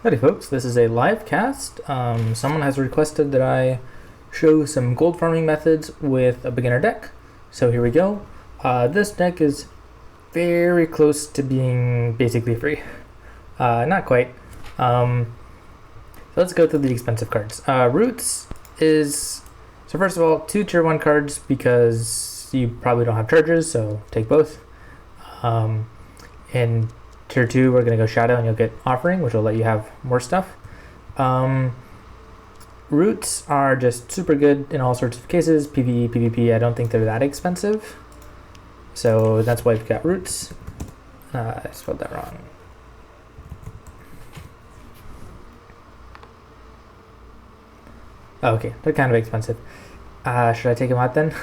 Howdy folks, this is a live cast. Someone has requested that I show some gold farming methods with a beginner deck. So here we go. This deck is very close to being basically free. Not quite. So let's go through the expensive cards. Roots is, so first of all, 2 tier 1 cards because you probably don't have charges, so take both. And Tier 2, we're going to go Shadow and you'll get Offering, which will let you have more stuff. Roots are just super good in all sorts of cases. PvE, PvP, I don't think they're that expensive. So that's why we've got Roots. I spelled that wrong. Oh, okay, they're kind of expensive. Should I take them out then?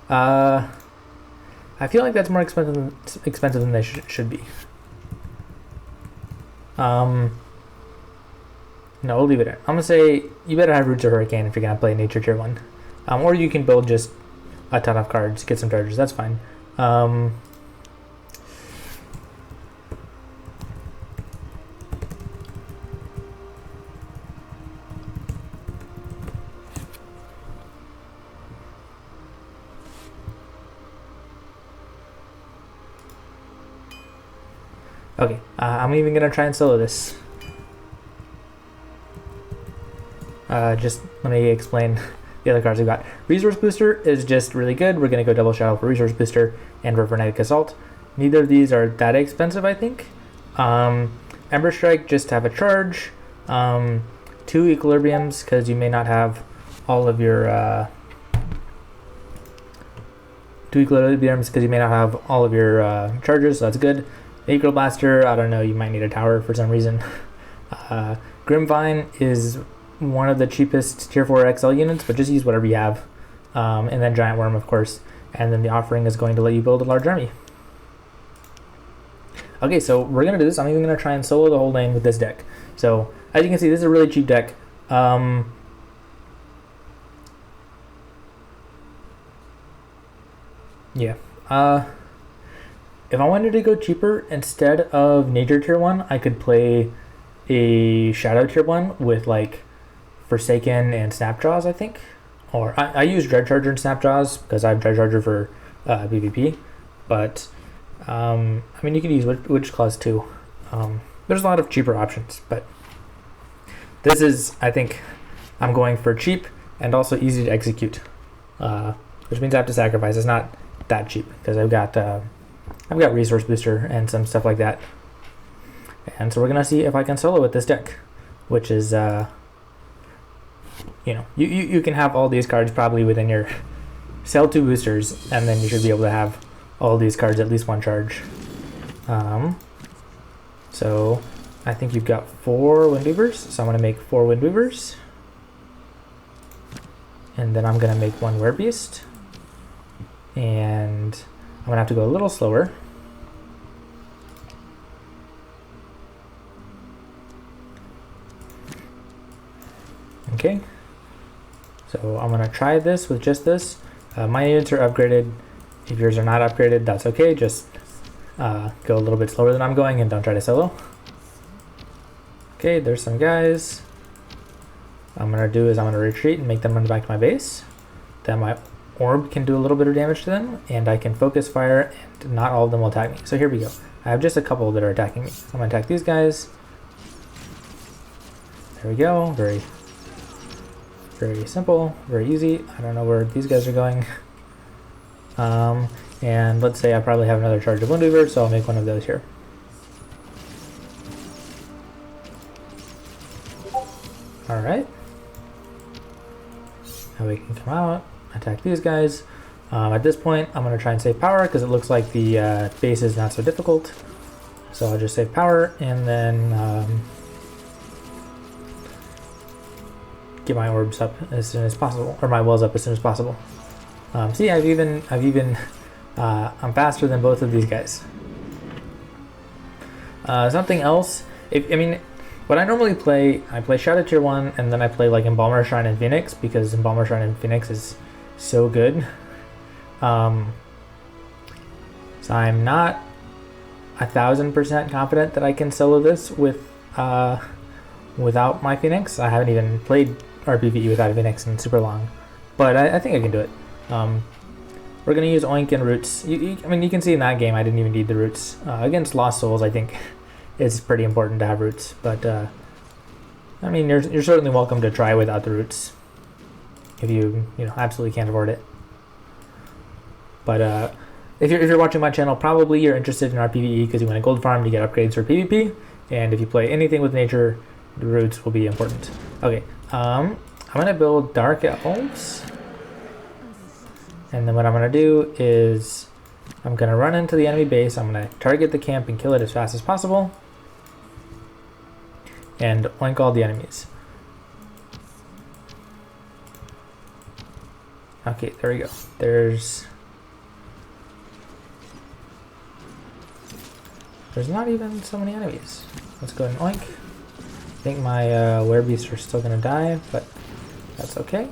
I feel like that's more expensive than they should be. No, we'll leave it in. I'm gonna say you better have Roots or Hurricane if you're gonna play Nature Tier 1. Or you can build just a ton of cards, get some charges, that's fine. Okay, I'm even gonna try and solo this. Just let me explain the other cards we've got. Resource Booster is just really good. We're gonna go double Shadow for Resource Booster and for Frenetic Assault. Neither of these are that expensive, I think. Ember Strike, just to have a charge. 2 Equilibriums, because you may not have all of your 2 Equilibriums, because you may not have all of your charges, so that's good. Acro Blaster, I don't know, you might need a tower for some reason. Grimvine is one of the cheapest tier 4 XL units, but just use whatever you have. And then Giant Worm, of course. And then the Offering is going to let you build a large army. Okay, so we're going to do this. I'm even going to try and solo the whole lane with this deck. So, as you can see, this is a really cheap deck. Yeah. If I wanted to go cheaper, instead of Nature Tier 1, I could play a Shadow Tier 1 with like Forsaken and Snapjaws, I think. Or I use Dread Charger and Snapjaws because I have Dread Charger for PvP. But, I mean, you could use Witch Claws too. There's a lot of cheaper options, but this is, I think, I'm going for cheap and also easy to execute. Which means I have to sacrifice. It's not that cheap because I've got Resource Booster and some stuff like that. And so we're going to see if I can solo with this deck, which is, you know, you can have all these cards probably within your sell 2 boosters, and then you should be able to have all these cards at least 1 charge. So I think you've got 4 Windweavers, so I'm going to make 4 Windweavers. And then I'm going to make 1 Werebeast. And I'm going to have to go a little slower. Okay. So I'm going to try this with just this. My units are upgraded. If yours are not upgraded, that's okay. Just go a little bit slower than I'm going and don't try to solo. Okay, there's some guys. What I'm going to do is I'm going to retreat and make them run back to my base. Then my orb can do a little bit of damage to them, and I can focus fire, and not all of them will attack me. So here we go. I have just a couple that are attacking me. I'm going to attack these guys. There we go. Very simple, very easy. I don't know where these guys are going. And let's say I probably have another charge of Windweaver, so I'll make 1 of those here. Alright. Now we can come out, attack these guys. At this point, I'm going to try and save power because it looks like the base is not so difficult. So I'll just save power and then get my orbs up as soon as possible, or my wells up as soon as possible. See, I'm faster than both of these guys. Something else, I mean, what I normally play, I play Shadow Tier 1, and then I play like Embalmer Shrine and Phoenix, because Embalmer Shrine and Phoenix is so good. So I'm not 1000% confident that I can solo this with without my Phoenix. I haven't even played rPvE without a Phoenix in super long, but I think I can do it. We're going to use Oink and Roots. I mean, you can see in that game I didn't even need the Roots. Against Lost Souls, I think it's pretty important to have Roots, but I mean, you're certainly welcome to try without the Roots if you absolutely can't afford it. But if you're watching my channel, probably you're interested in rPvE because you want a gold farm to get upgrades for PvP, and if you play anything with nature, the Roots will be important. Okay, I'm gonna build Dark Elves, and then what I'm gonna do is I'm gonna run into the enemy base. I'm gonna target the camp and kill it as fast as possible, and oink all the enemies. Okay, there we go. There's not even so many enemies. Let's go ahead and oink. I think my werebeasts are still gonna die, but that's okay.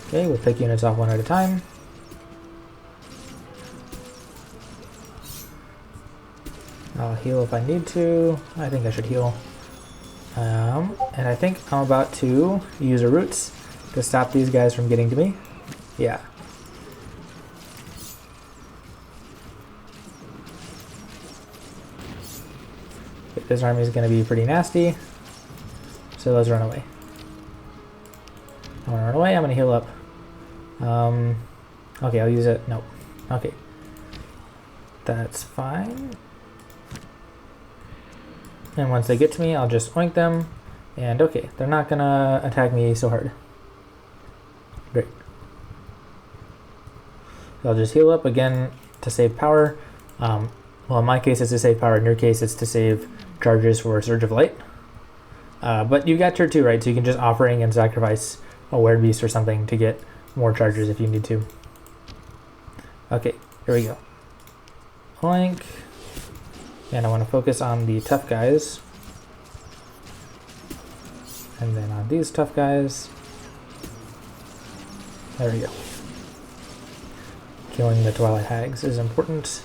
Okay, we'll pick units off one at a time. I'll heal if I need to. I think I should heal. And I think I'm about to use a Roots to stop these guys from getting to me. Yeah. This army is going to be pretty nasty, so let's run away. I'm going to run away, I'm going to heal up. Okay, I'll use it. Nope. Okay. That's fine. And once they get to me, I'll just oink them. And okay, they're not going to attack me so hard. Great. So I'll just heal up again to save power. Well, in my case, it's to save power. In your case, it's to save charges for Surge of Light. But you got tier 2, right? So you can just offering and sacrifice a werebeast or something to get more charges if you need to. Okay, here we go. Oink. And I want to focus on the tough guys. And then on these tough guys. There we go. Killing the Twilight Hags is important.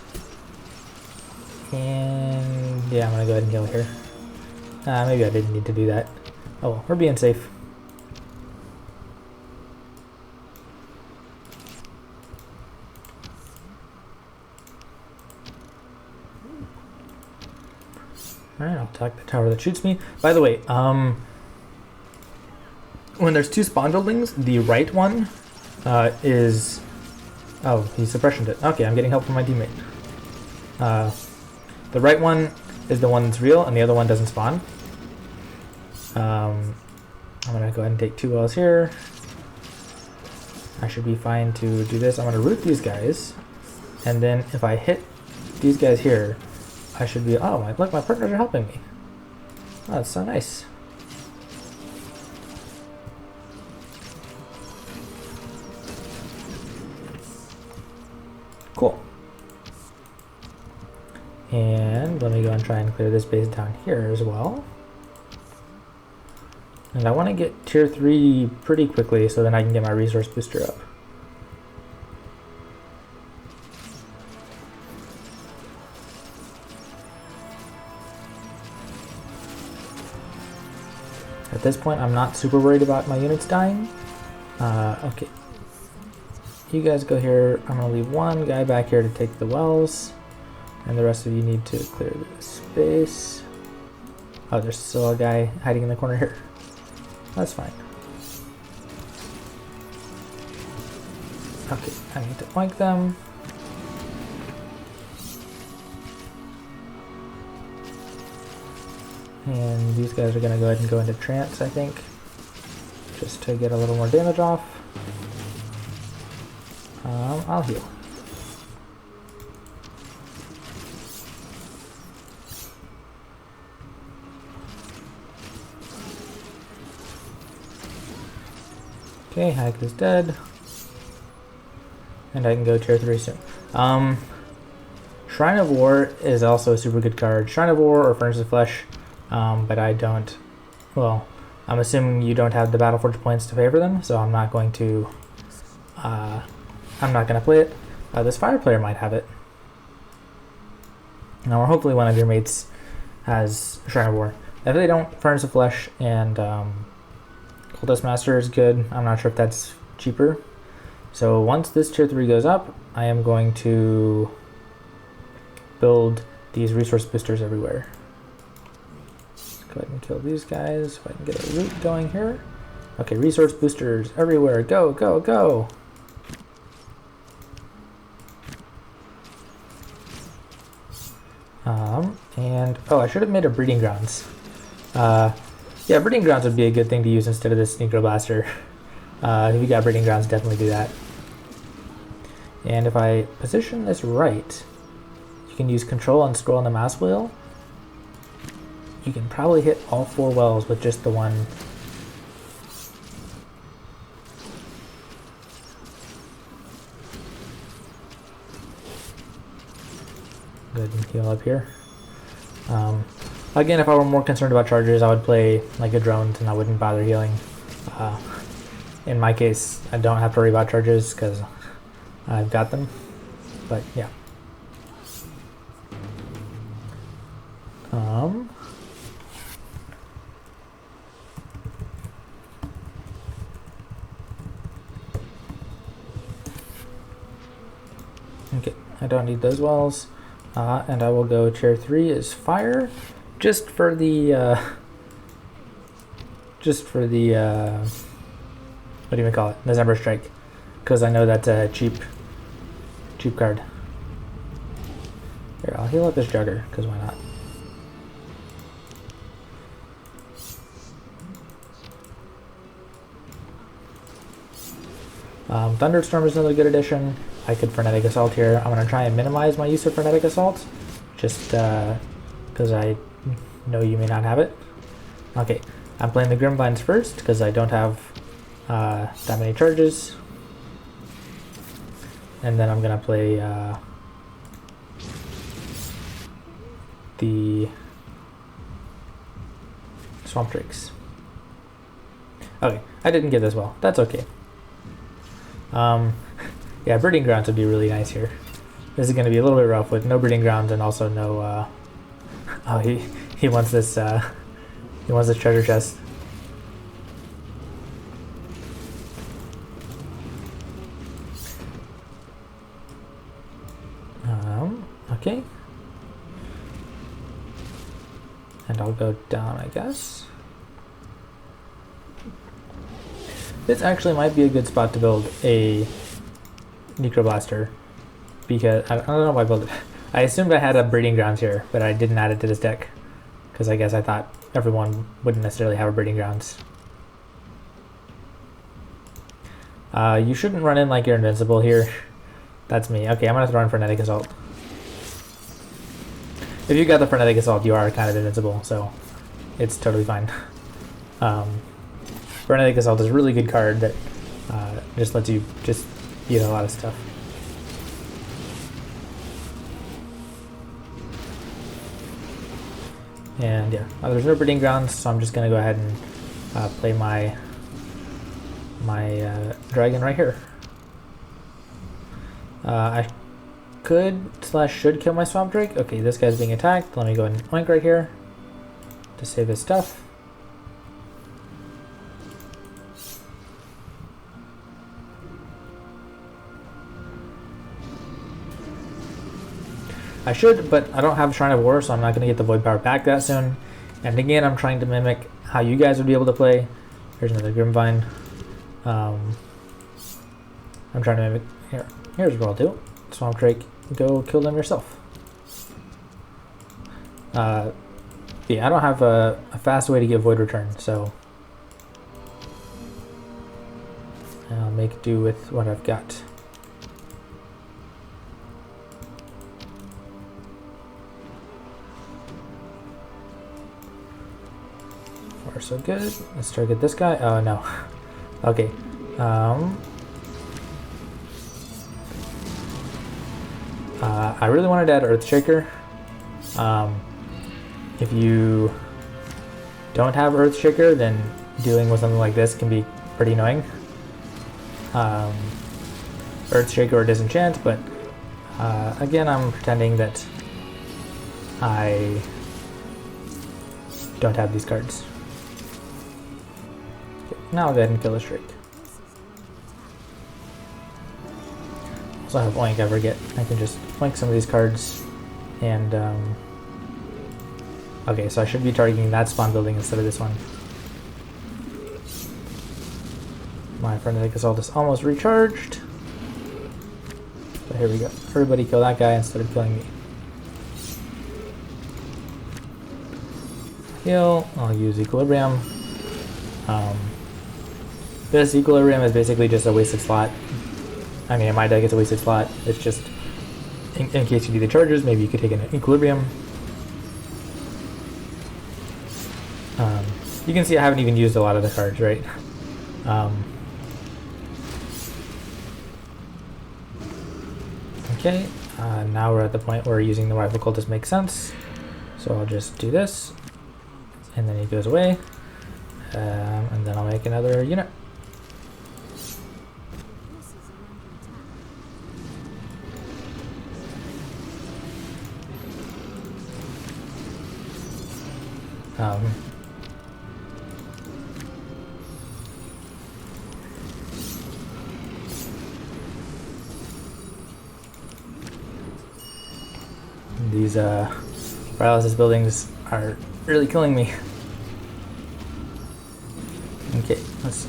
And yeah, I'm gonna go ahead and heal here. Maybe I didn't need to do that. Oh well, we're being safe. Alright, I'll attack the tower that shoots me. By the way, when there's two spawn buildings, the right one is... Oh, he suppressioned it. Okay, I'm getting help from my teammate. The right one is the one that's real, and the other one doesn't spawn. I'm gonna go ahead and take 2 wells here. I should be fine to do this. I'm gonna root these guys, and then if I hit these guys here, I should be... Oh, look, my partners are helping me. Oh, that's so nice. Cool. And let me go and try and clear this base down here as well. And I want to get tier 3 pretty quickly so then I can get my resource booster up. At this point, I'm not super worried about my units dying. Okay. You guys go here. I'm going to leave one guy back here to take the wells. And the rest of you need to clear the space. Oh, there's still a guy hiding in the corner here. That's fine. Okay, I need to flank them. And these guys are going to go ahead and go into trance, I think. Just to get a little more damage off. I'll heal. Okay, Hag is dead. And I can go tier 3 soon. Shrine of War is also a super good card. Shrine of War or Furnace of Flesh, but I don't... Well, I'm assuming you don't have the Battleforge points to favor them, so I'm not going to... I'm not going to play it. This fire player might have it. Now, hopefully one of your mates has Shrine of War. If they don't, Furnace of Flesh and Cultist Master is good. I'm not sure if that's cheaper. So once this tier 3 goes up, I am going to build these resource boosters everywhere. Let's go ahead and kill these guys if I can get a route going here. Okay, resource boosters everywhere. Go, go, go! And oh, I should have made a breeding grounds. Yeah, breeding grounds would be a good thing to use instead of this Necro Blaster. If you got breeding grounds, definitely do that. And if I position this right, you can use control and scroll on the mouse wheel. You can probably hit all 4 wells with just the one. Good, heal up here. Again, if I were more concerned about chargers, I would play like a drone and I wouldn't bother healing. In my case, I don't have to worry about charges because I've got them. But yeah. Okay, I don't need those walls. And I will go tier 3 is fire, just for the what do you call it? December Strike, because I know that's a cheap card. Here, I'll heal up this Jugger, because why not? Thunderstorm is another good addition. I could Frenetic Assault here. I'm going to try and minimize my use of Frenetic Assault, just because I know you may not have it. Okay, I'm playing the Grimvines first, because I don't have that many charges. And then I'm going to play the Swamp Drakes. Okay, I didn't get this well. That's okay. Yeah, breeding grounds would be really nice here. This is going to be a little bit rough with no breeding grounds and also no. Oh, he wants this. He wants this treasure chest. Okay. And I'll go down, I guess. This actually might be a good spot to build a Necro Blaster, because I don't know why I built it. I assumed I had a breeding grounds here, but I didn't add it to this deck, because I guess I thought everyone wouldn't necessarily have a breeding grounds. You shouldn't run in like you're invincible here. That's me. Okay, I'm gonna throw in Frenetic Assault. If you got the Frenetic Assault, you are kind of invincible, so it's totally fine. Frenetic Assault is a really good card that just lets you just eat a lot of stuff. And yeah, there's no breeding grounds, so I'm just gonna go ahead and play my dragon right here. I could/should kill my Swamp Drake. Okay, this guy's being attacked. Let me go and oink right here to save his stuff. I should, but I don't have Shrine of War, so I'm not going to get the Void Power back that soon. And again, I'm trying to mimic how you guys would be able to play. Here's another Grimvine. I'm trying to mimic. Here's what I'll do. Swamp Drake, go kill them yourself. Yeah, I don't have a fast way to get Void Return, so I'll make do with what I've got. Far so good. Let's target this guy. Oh no. Okay. I really wanted to add Earthshaker. If you don't have Earthshaker, then dealing with something like this can be pretty annoying. Earthshaker or Disenchant, but again, I'm pretending that I don't have these cards. Okay, now I'll go ahead and kill the Shrike. Also, if Oink ever get, I can just Oink some of these cards, and okay, so I should be targeting that spawn building instead of this one. My frenetic assault is almost recharged. But here we go. Everybody kill that guy instead of killing me. Heal. I'll use equilibrium. This equilibrium is basically just a wasted slot. I mean, in my deck it's a wasted slot. It's just, in case you do the charges, maybe you could take an equilibrium. You can see I haven't even used a lot of the cards, right? Okay, now we're at the point where using the rival cultist makes sense. So I'll just do this, and then he goes away, and then I'll make another unit. These paralysis buildings are really killing me. Okay, let's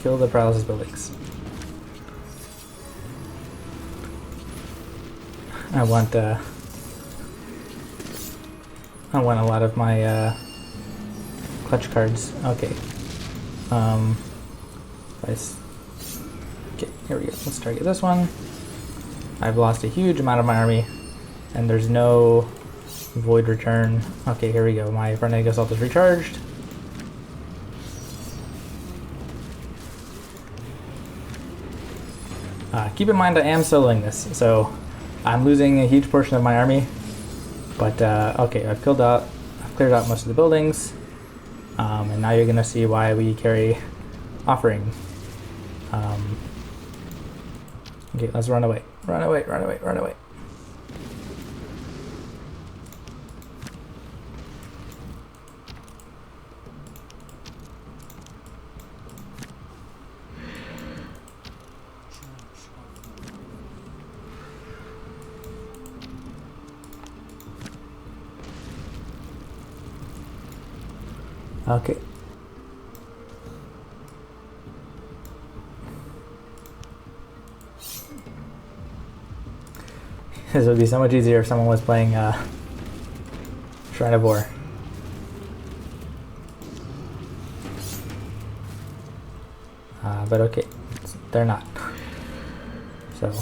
kill the paralysis buildings. I want a lot of my clutch cards. Okay. Okay, here we go. Let's target this one. I've lost a huge amount of my army, and there's no void return. Okay, here we go. My frenetic assault is recharged. Keep in mind I am soloing this, so I'm losing a huge portion of my army. But okay, I've cleared out most of the buildings, and now you're gonna see why we carry offering. Okay, let's run away. Run away, run away, run away. Okay. This would be so much easier if someone was playing Shrine of War. But okay, they're not. So.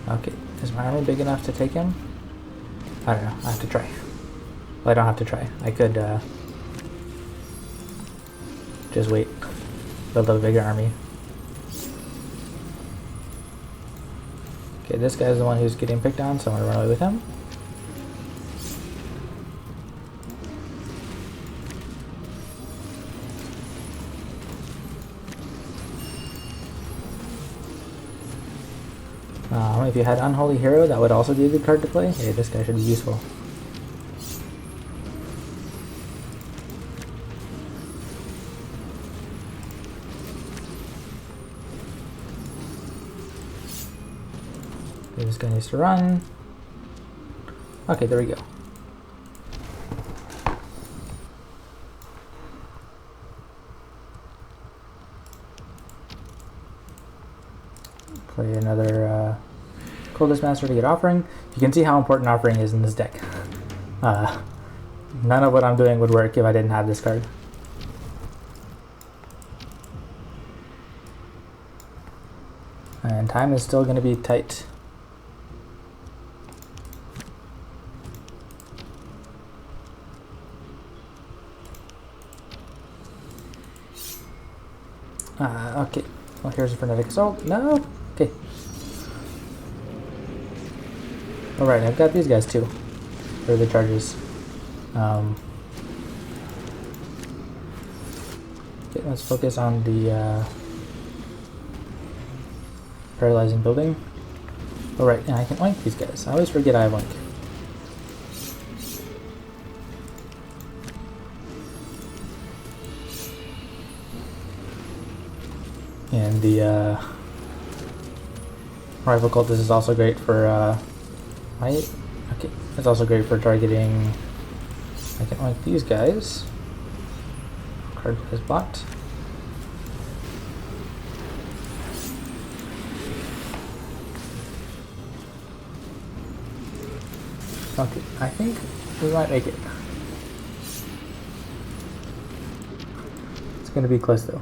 Okay, is my army big enough to take him? I don't know, I have to try. Well, I don't have to try. I could just wait, build a bigger army. Okay, this guy's the one who's getting picked on, so I'm gonna run away with him. If you had Unholy Hero, that would also be a good card to play. Hey, this guy should be useful. Okay, this guy needs to run. Okay, there we go. Play another Coldest Master to get Offering. You can see how important Offering is in this deck. None of what I'm doing would work if I didn't have this card. And time is still going to be tight. Okay. Well, here's a frenetic assault. No? Okay. Alright, I've got these guys too. For the charges. Okay, let's focus on the paralyzing building. Oh right, and I can oink these guys. I always forget I have oink. And the rifle cultist is also great for okay, it's also great for targeting. I can oink these guys. Card is blocked. Okay, I think we might make it. It's gonna be close though.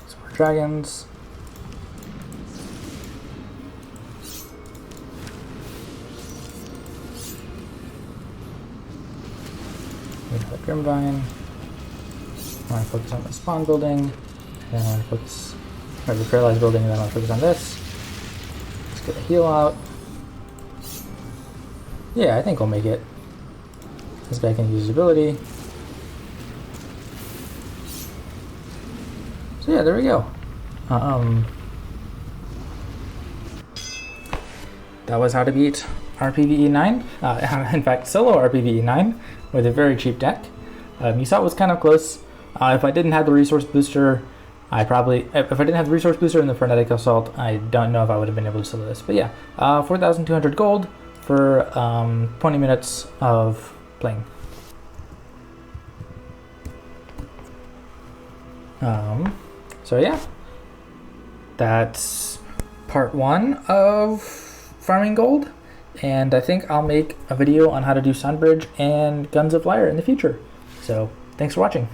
Some more dragons. Grimvine. I want to focus on the spawn building, and then I want to focus, or the paralyzed building, and then I want to focus on this. Let's get a heal out. Yeah, I think we'll make it. This guy can use his ability. So yeah, there we go. That was how to beat rPvE 9. In fact, solo rPvE 9 with a very cheap deck. You saw it was kind of close. If I didn't have the resource booster, if I didn't have the resource booster and the frenetic assault, I don't know if I would have been able to solo this. But yeah, 4,200 gold for 20 minutes of playing. So yeah, that's part 1 of farming gold. And I think I'll make a video on how to do Sunbridge and Guns of Fire in the future. So thanks for watching.